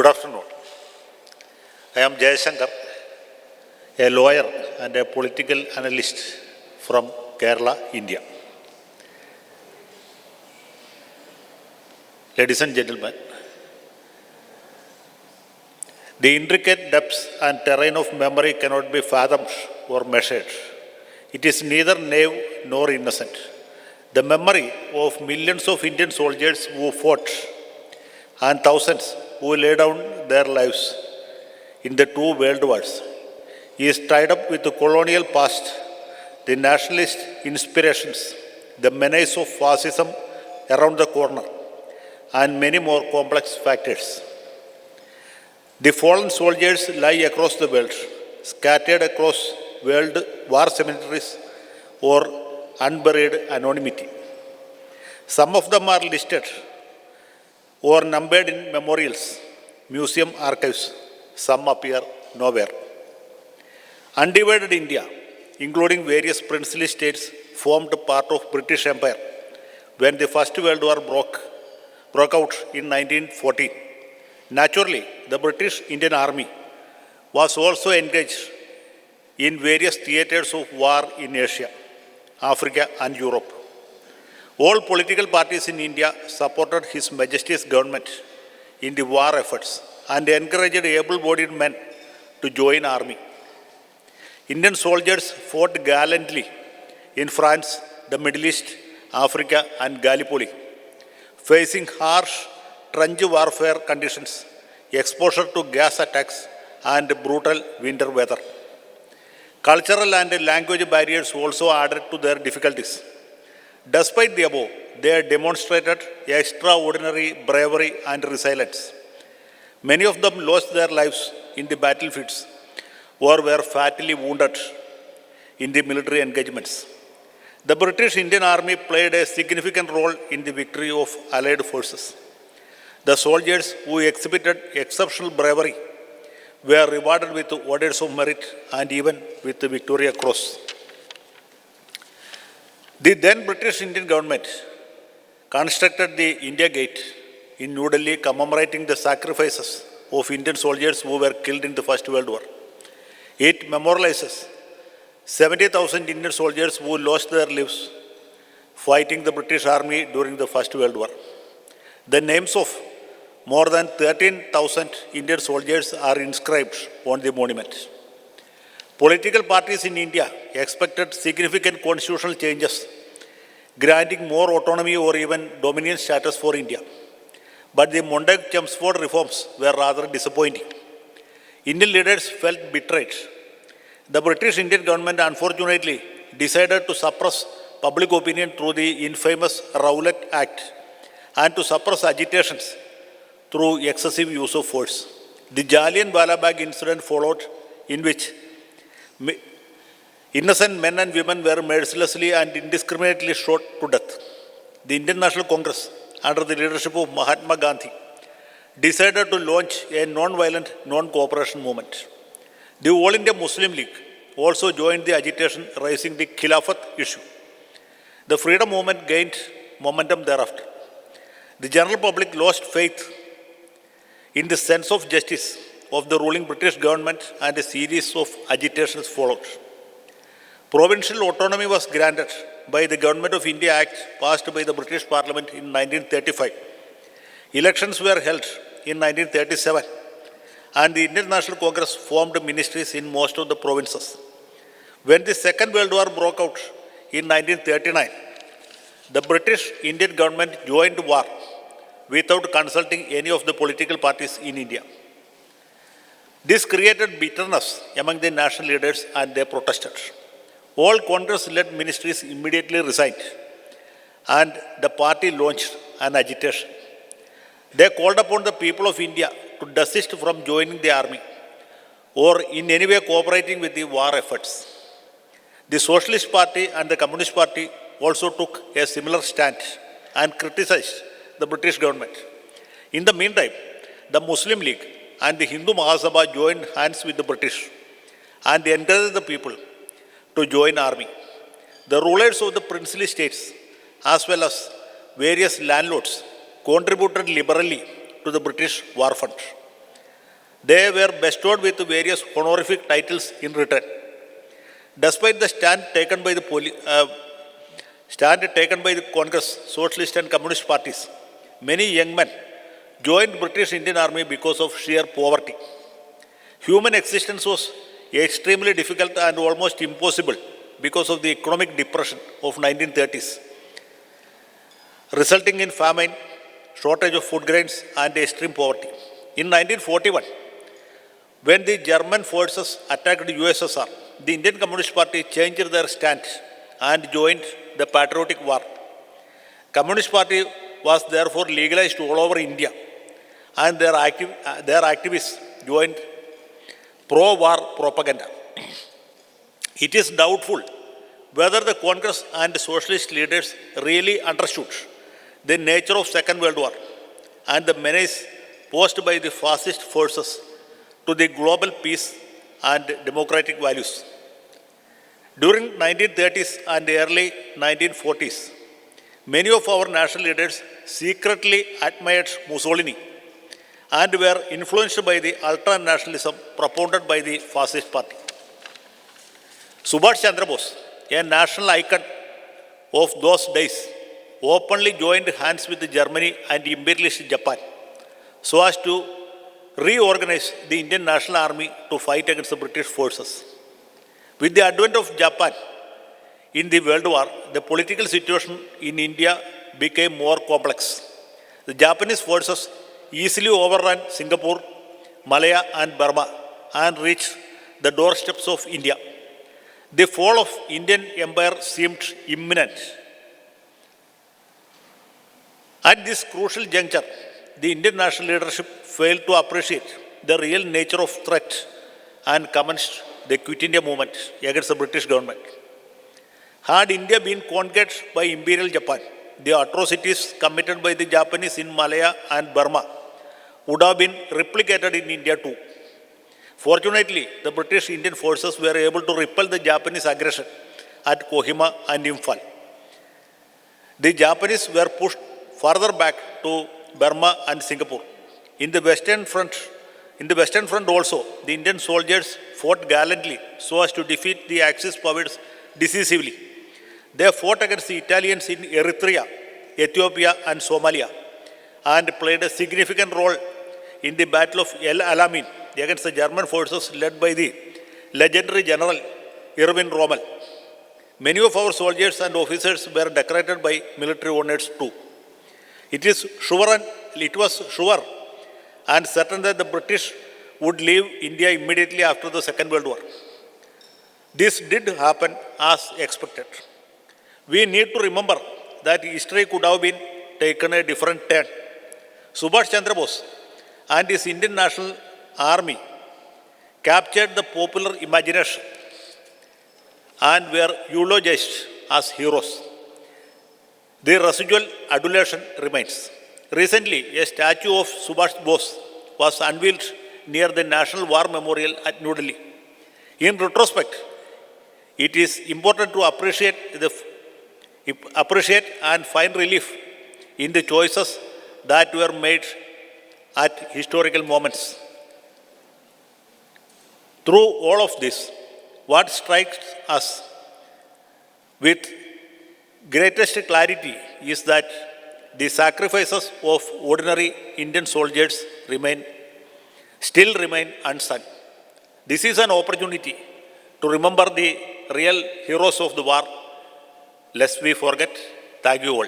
Good afternoon. I am Jayashanker, a lawyer and a political analyst from Kerala, India. Ladies and gentlemen, the intricate depths and terrain of memory cannot be fathomed or measured. It is neither naive nor innocent. The memory of millions of Indian soldiers who fought and thousands who laid down their lives in the two world wars is tied up with the colonial past, the nationalist inspirations, the menace of fascism around the corner, and many more complex factors. The fallen soldiers lie across the world, scattered across world war cemeteries or unburied anonymity. Some of them are listed or numbered in memorials, museum archives. Some appear nowhere. Undivided India, including various princely states, formed part of British Empire when the First World War broke out in 1914. Naturally, the British Indian Army was also engaged in various theatres of war in Asia, Africa and Europe. All political parties in India supported His Majesty's government in the war efforts and encouraged able-bodied men to join army. Indian soldiers fought gallantly in France, the Middle East, Africa and Gallipoli, facing harsh trench warfare conditions, exposure to gas attacks and brutal winter weather. Cultural and language barriers also added to their difficulties. Despite the above, they demonstrated extraordinary bravery and resilience. Many of them lost their lives in the battlefields or were fatally wounded in the military engagements. The British Indian Army played a significant role in the victory of Allied forces. The soldiers who exhibited exceptional bravery were rewarded with orders of merit and even with the Victoria Cross. The then British Indian government constructed the India Gate in New Delhi, commemorating the sacrifices of Indian soldiers who were killed in the First World War. It memorializes 70,000 Indian soldiers who lost their lives fighting the British Army during the First World War. The names of more than 13,000 Indian soldiers are inscribed on the monument. Political parties in India expected significant constitutional changes, granting more autonomy or even dominion status for India. But the Montagu-Chelmsford reforms were rather disappointing. Indian leaders felt betrayed. The British Indian government unfortunately decided to suppress public opinion through the infamous Rowlatt Act and to suppress agitations through excessive use of force. The Jallianwala Bagh incident followed, in which innocent men and women were mercilessly and indiscriminately shot to death. The Indian National Congress, under the leadership of Mahatma Gandhi, decided to launch a non-violent, non-cooperation movement. The All India Muslim League also joined the agitation, raising the Khilafat issue. The freedom movement gained momentum thereafter. The general public lost faith in the sense of justice of the ruling British government and a series of agitations followed. Provincial autonomy was granted by the Government of India Act passed by the British Parliament in 1935. Elections were held in 1937 and the Indian National Congress formed ministries in most of the provinces. When the Second World War broke out in 1939, the British Indian government joined war without consulting any of the political parties in India. This created bitterness among the national leaders and they protested. All Congress-led ministries immediately resigned and the party launched an agitation. They called upon the people of India to desist from joining the army or in any way cooperating with the war efforts. The Socialist Party and the Communist Party also took a similar stand and criticized the British government. In the meantime, the Muslim League and the Hindu Mahasabha joined hands with the British and encouraged the people to join army. The rulers of the princely states as well as various landlords contributed liberally to the British war fund. They were bestowed with various honorific titles in return. Despite the stand taken by the Congress, Socialist and Communist parties, many young men joined British Indian Army because of sheer poverty. Human existence was extremely difficult and almost impossible because of the economic depression of 1930s, resulting in famine, shortage of food grains, and extreme poverty. In 1941, when the German forces attacked the USSR, the Indian Communist Party changed their stand and joined the Patriotic War. Communist Party was therefore legalized all over India, and their activists joined pro-war propaganda. It is doubtful whether the Congress and socialist leaders really understood the nature of Second World War and the menace posed by the fascist forces to the global peace and democratic values. During 1930s and early 1940s, many of our national leaders secretly admired Mussolini and were influenced by the ultra-nationalism propounded by the fascist party. Subhash Chandra Bose, a national icon of those days, openly joined hands with Germany and imperialist Japan so as to reorganize the Indian National Army to fight against the British forces. With the advent of Japan in the World War, the political situation in India became more complex. The Japanese forces easily overran Singapore, Malaya, and Burma and reached the doorsteps of India. The fall of Indian Empire seemed imminent. At this crucial juncture, the Indian national leadership failed to appreciate the real nature of threat and commenced the Quit India movement against the British government. Had India been conquered by Imperial Japan, the atrocities committed by the Japanese in Malaya and Burma would have been replicated in India too. Fortunately, the British Indian forces were able to repel the Japanese aggression at Kohima and Imphal. The Japanese were pushed farther back to Burma and Singapore. In the Western Front also, the Indian soldiers fought gallantly so as to defeat the Axis powers decisively. They fought against the Italians in Eritrea, Ethiopia, and Somalia, and played a significant role in the Battle of El Alamein against the German forces led by the legendary General Erwin Rommel. Many of our soldiers and officers were decorated by military honors too. It was sure and certain that the British would leave India immediately after the Second World War. This did happen as expected. We need to remember that history could have been taken a different turn. Subhash Chandra Bose and his Indian National Army captured the popular imagination and were eulogized as heroes. The residual adulation remains. Recently, a statue of Subhash Bose was unveiled near the National War Memorial at New Delhi. In retrospect, it is important to appreciate and find relief in the choices that were made at historical moments. Through all of this, what strikes us with greatest clarity is that the sacrifices of ordinary Indian soldiers still remain unsung. This is an opportunity to remember the real heroes of the war, lest we forget. Thank you all.